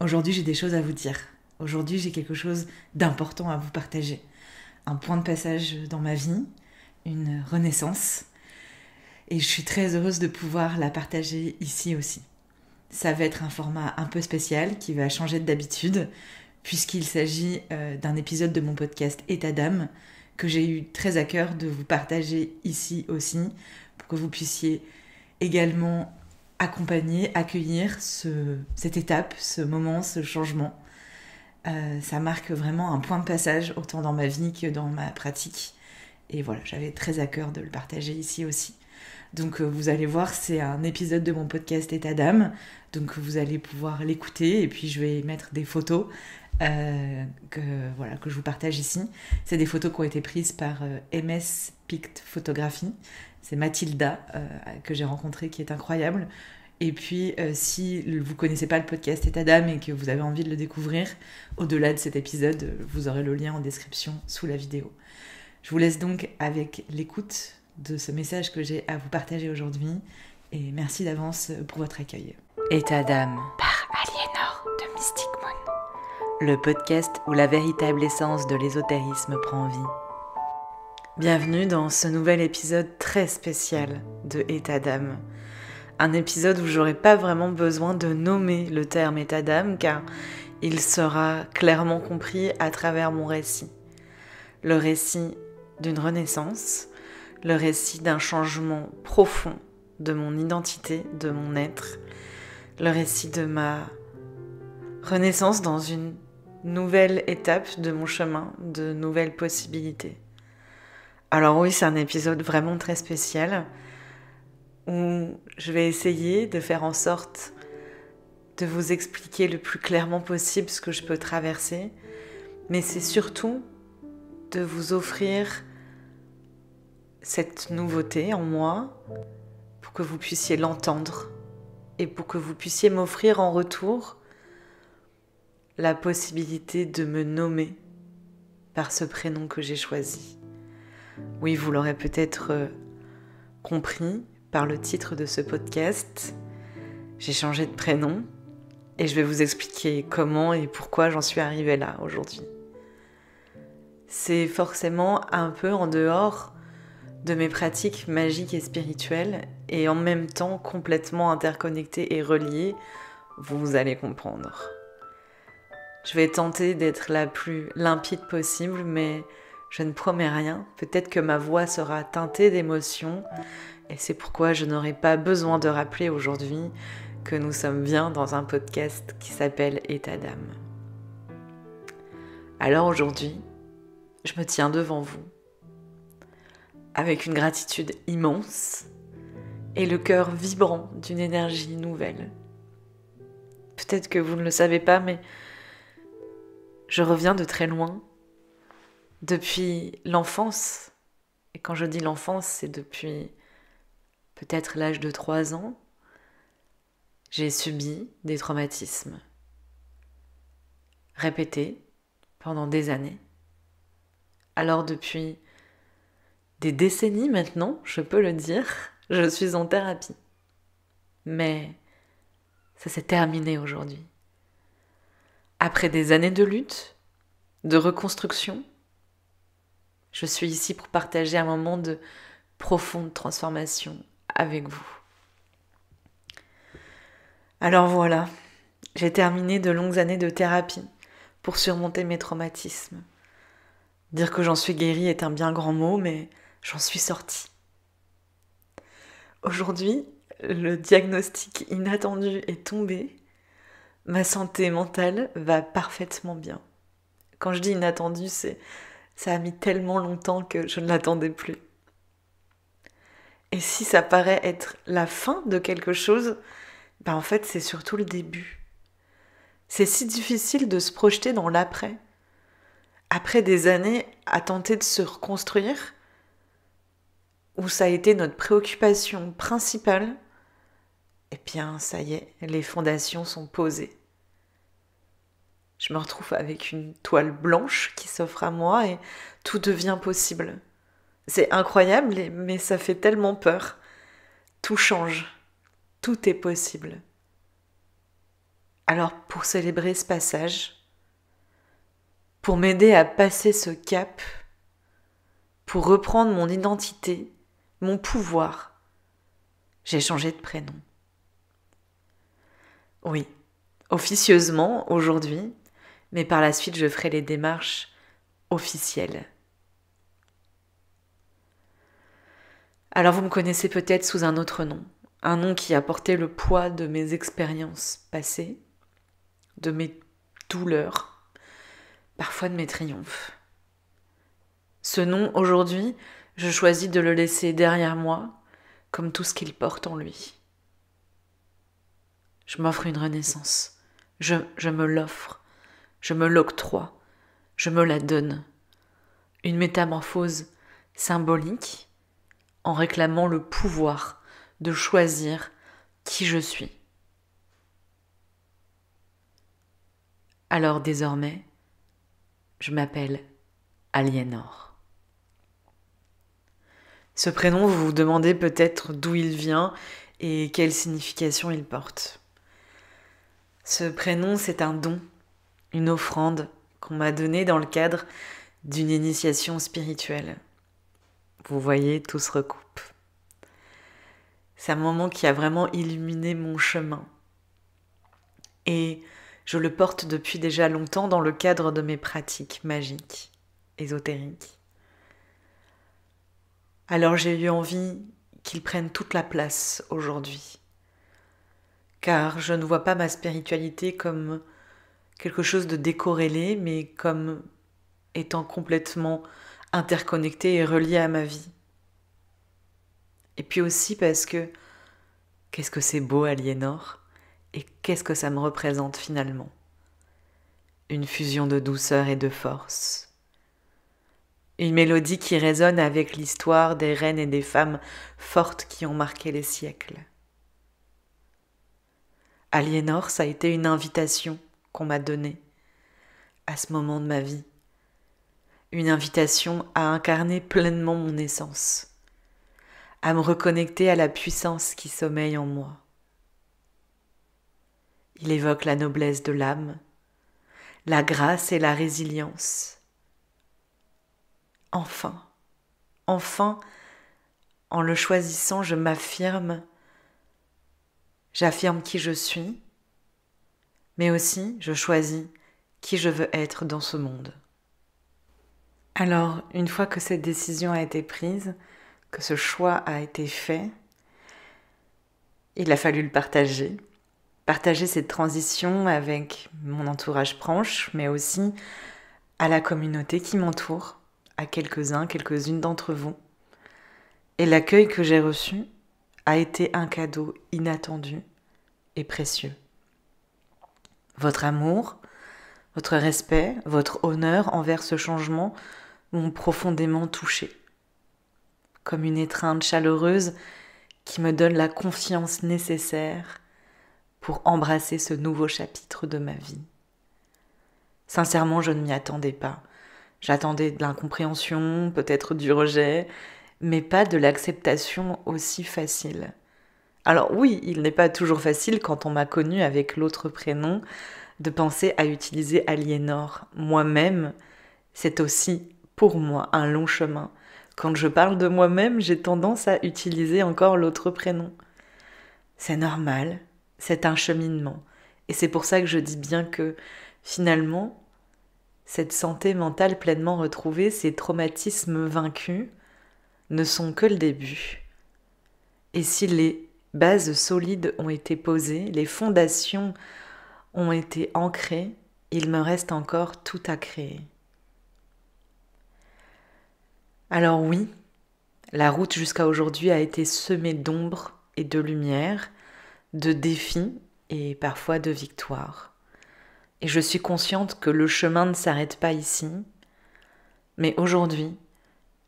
Aujourd'hui, j'ai des choses à vous dire. Aujourd'hui, j'ai quelque chose d'important à vous partager. Un point de passage dans ma vie, une renaissance. Et je suis très heureuse de pouvoir la partager ici aussi. Ça va être un format un peu spécial qui va changer d'habitude, puisqu'il s'agit d'un épisode de mon podcast État d'âme que j'ai eu très à cœur de vous partager ici aussi, pour que vous puissiez également accompagner, accueillir cette étape, ce moment, ce changement. Ça marque vraiment un point de passage, autant dans ma vie que dans ma pratique. Et voilà, j'avais très à cœur de le partager ici aussi. Donc vous allez voir, c'est un épisode de mon podcast État d'âme. Donc vous allez pouvoir l'écouter et puis je vais mettre des photos que je vous partage ici. C'est des photos qui ont été prises par MS Pict Photographie. C'est Mathilda que j'ai rencontrée qui est incroyable. Et puis si vous ne connaissez pas le podcast État d'âme et que vous avez envie de le découvrir, au-delà de cet épisode, vous aurez le lien en description sous la vidéo. Je vous laisse donc avec l'écoute de ce message que j'ai à vous partager aujourd'hui et merci d'avance pour votre accueil. État d'âme par Aliénor de Mystic Moon, le podcast où la véritable essence de l'ésotérisme prend vie. Bienvenue dans ce nouvel épisode très spécial de État d'âme. Un épisode où j'aurai pas vraiment besoin de nommer le terme état d'âme car il sera clairement compris à travers mon récit. Le récit d'une renaissance, le récit d'un changement profond de mon identité, de mon être, le récit de ma renaissance dans une nouvelle étape de mon chemin, de nouvelles possibilités. Alors oui, c'est un épisode vraiment très spécial où je vais essayer de faire en sorte de vous expliquer le plus clairement possible ce que je peux traverser, mais c'est surtout de vous offrir cette nouveauté en moi pour que vous puissiez l'entendre et pour que vous puissiez m'offrir en retour la possibilité de me nommer par ce prénom que j'ai choisi. Oui, vous l'aurez peut-être compris par le titre de ce podcast, j'ai changé de prénom et je vais vous expliquer comment et pourquoi j'en suis arrivée là aujourd'hui. C'est forcément un peu en dehors de mes pratiques magiques et spirituelles et en même temps complètement interconnectées et reliées, vous allez comprendre. Je vais tenter d'être la plus limpide possible, mais je ne promets rien. Peut-être que ma voix sera teintée d'émotions et c'est pourquoi je n'aurai pas besoin de rappeler aujourd'hui que nous sommes bien dans un podcast qui s'appelle État d'âme. Alors aujourd'hui, je me tiens devant vous avec une gratitude immense et le cœur vibrant d'une énergie nouvelle. Peut-être que vous ne le savez pas, mais je reviens de très loin, depuis l'enfance. Et quand je dis l'enfance, c'est depuis peut-être l'âge de 3 ans. J'ai subi des traumatismes répétés pendant des années. Alors depuis des décennies maintenant, je peux le dire, je suis en thérapie. Mais ça s'est terminé aujourd'hui. Après des années de lutte, de reconstruction, je suis ici pour partager un moment de profonde transformation avec vous. Alors voilà, j'ai terminé de longues années de thérapie pour surmonter mes traumatismes. Dire que j'en suis guérie est un bien grand mot, mais j'en suis sortie. Aujourd'hui, le diagnostic inattendu est tombé. Ma santé mentale va parfaitement bien. Quand je dis inattendu, ça a mis tellement longtemps que je ne l'attendais plus. Et si ça paraît être la fin de quelque chose, en fait, c'est surtout le début. C'est si difficile de se projeter dans l'après. Après des années à tenter de se reconstruire, où ça a été notre préoccupation principale, eh bien, ça y est, les fondations sont posées. Je me retrouve avec une toile blanche qui s'offre à moi et tout devient possible. C'est incroyable, mais ça fait tellement peur. Tout change, tout est possible. Alors pour célébrer ce passage, pour m'aider à passer ce cap, pour reprendre mon identité, mon pouvoir, j'ai changé de prénom. Oui, officieusement aujourd'hui, mais par la suite je ferai les démarches officielles. Alors vous me connaissez peut-être sous un autre nom, un nom qui a porté le poids de mes expériences passées, de mes douleurs, parfois de mes triomphes. Ce nom, aujourd'hui, je choisis de le laisser derrière moi, comme tout ce qu'il porte en lui. Je m'offre une renaissance. Je me l'offre. Je me l'octroie. Je me la donne. Une métamorphose symbolique en réclamant le pouvoir de choisir qui je suis. Alors désormais, je m'appelle Aliénor. Ce prénom, vous vous demandez peut-être d'où il vient et quelle signification il porte. Ce prénom, c'est un don, une offrande qu'on m'a donnée dans le cadre d'une initiation spirituelle. Vous voyez, tout se recoupe. C'est un moment qui a vraiment illuminé mon chemin. Et je le porte depuis déjà longtemps dans le cadre de mes pratiques magiques, ésotériques. Alors j'ai eu envie qu'il prenne toute la place aujourd'hui. Car je ne vois pas ma spiritualité comme quelque chose de décorrélé, mais comme étant complètement interconnectée et reliée à ma vie. Et puis aussi parce que qu'est-ce que c'est beau, Aliénor, et qu'est-ce que ça me représente finalement. Une fusion de douceur et de force. Une mélodie qui résonne avec l'histoire des reines et des femmes fortes qui ont marqué les siècles. Aliénor, ça a été une invitation qu'on m'a donnée à ce moment de ma vie. Une invitation à incarner pleinement mon essence, à me reconnecter à la puissance qui sommeille en moi. Il évoque la noblesse de l'âme, la grâce et la résilience. Enfin, en le choisissant, je m'affirme, j'affirme qui je suis, mais aussi je choisis qui je veux être dans ce monde. Alors, une fois que cette décision a été prise, que ce choix a été fait, il a fallu le partager cette transition avec mon entourage proche, mais aussi à la communauté qui m'entoure, à quelques-uns, quelques-unes d'entre vous. Et l'accueil que j'ai reçu a été un cadeau inattendu et précieux. Votre amour, votre respect, votre honneur envers ce changement m'ont profondément touchée. Comme une étreinte chaleureuse qui me donne la confiance nécessaire pour embrasser ce nouveau chapitre de ma vie. Sincèrement, je ne m'y attendais pas. J'attendais de l'incompréhension, peut-être du rejet, mais pas de l'acceptation aussi facile. Alors oui, il n'est pas toujours facile quand on m'a connue avec l'autre prénom de penser à utiliser Aliénor. Moi-même, c'est aussi pour moi un long chemin. Quand je parle de moi-même, j'ai tendance à utiliser encore l'autre prénom. C'est normal, c'est un cheminement. Et c'est pour ça que je dis bien que finalement, cette santé mentale pleinement retrouvée, ces traumatismes vaincus, ne sont que le début. Et si les bases solides ont été posées, les fondations ont été ancrées, il me reste encore tout à créer. Alors oui, la route jusqu'à aujourd'hui a été semée d'ombre et de lumière, de défis et parfois de victoires. Et je suis consciente que le chemin ne s'arrête pas ici, mais aujourd'hui,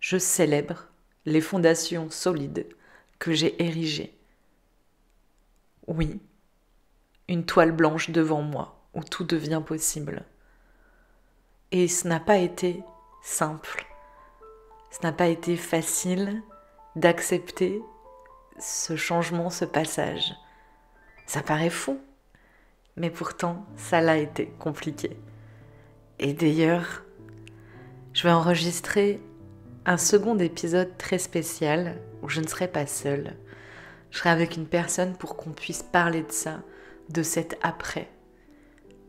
je célèbre les fondations solides que j'ai érigées. Oui, une toile blanche devant moi, où tout devient possible. Et ce n'a pas été simple, ce n'a pas été facile d'accepter ce changement, ce passage. Ça paraît fou. Mais pourtant, ça l'a été compliqué. Et d'ailleurs, je vais enregistrer un second épisode très spécial où je ne serai pas seule. Je serai avec une personne pour qu'on puisse parler de ça, de cet après.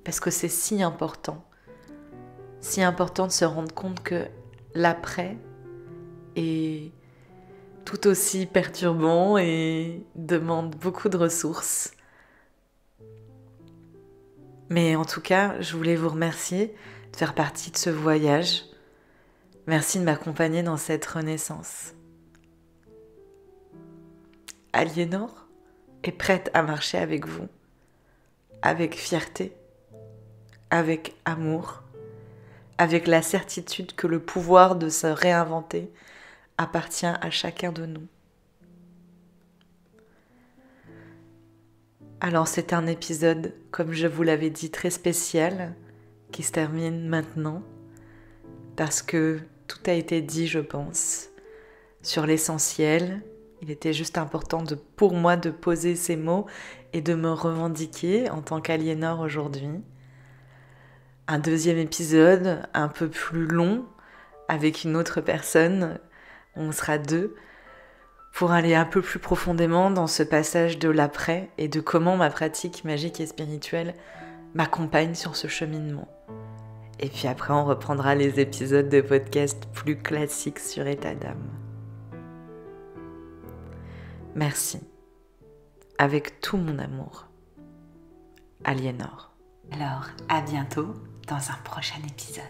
Parce que c'est si important de se rendre compte que l'après est tout aussi perturbant et demande beaucoup de ressources. Mais en tout cas, je voulais vous remercier de faire partie de ce voyage. Merci de m'accompagner dans cette renaissance. Aliénor est prête à marcher avec vous, avec fierté, avec amour, avec la certitude que le pouvoir de se réinventer appartient à chacun de nous. Alors c'est un épisode, comme je vous l'avais dit, très spécial, qui se termine maintenant, parce que tout a été dit, je pense, sur l'essentiel. Il était juste important pour moi de poser ces mots et de me revendiquer en tant qu'Aliénor aujourd'hui. Un deuxième épisode, un peu plus long, avec une autre personne, on sera deux, pour aller un peu plus profondément dans ce passage de l'après et de comment ma pratique magique et spirituelle m'accompagne sur ce cheminement. Et puis après, on reprendra les épisodes de podcast plus classiques sur état d'âme. Merci. Avec tout mon amour. Aliénor. Alors, à bientôt dans un prochain épisode.